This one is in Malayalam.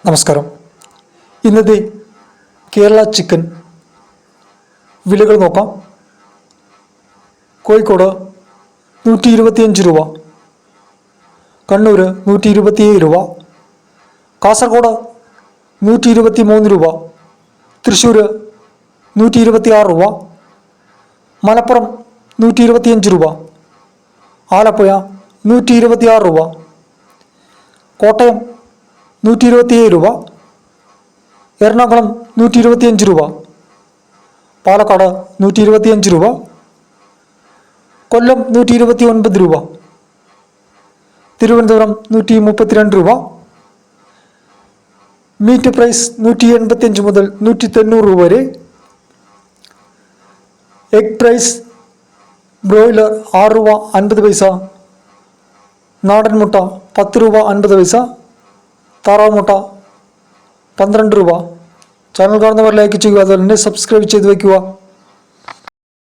നമസ്കാരം. ഇന്നത്തെ കേരള ചിക്കൻ വിലകൾ നോക്കാം. കോഴിക്കോട് 125 രൂപ, കണ്ണൂർ 127 രൂപ, കാസർഗോഡ് 123 രൂപ, തൃശ്ശൂർ 126 രൂപ, മലപ്പുറം 125 രൂപ, ആലപ്പുഴ 126 രൂപ, കോട്ടയം 127 രൂപ, എറണാകുളം 125 രൂപ, പാലക്കാട് 125 രൂപ, കൊല്ലം 129 രൂപ, തിരുവനന്തപുരം 132 രൂപ. മീറ്റ് പ്രൈസ് 185 മുതൽ 190 രൂപ വരെ. എഗ് പ്രൈസ് ബ്രോയിലർ 6 രൂപ 50 പൈസ, നാടൻ മുട്ട 10 രൂപ 50 പൈസ, താറാവ് മുട്ട 12 രൂപ. ചാനൽ കാണുന്നവർ ലൈക്ക് ചെയ്യുക, അതുപോലെ തന്നെ സബ്സ്ക്രൈബ് ചെയ്ത് വയ്ക്കുക.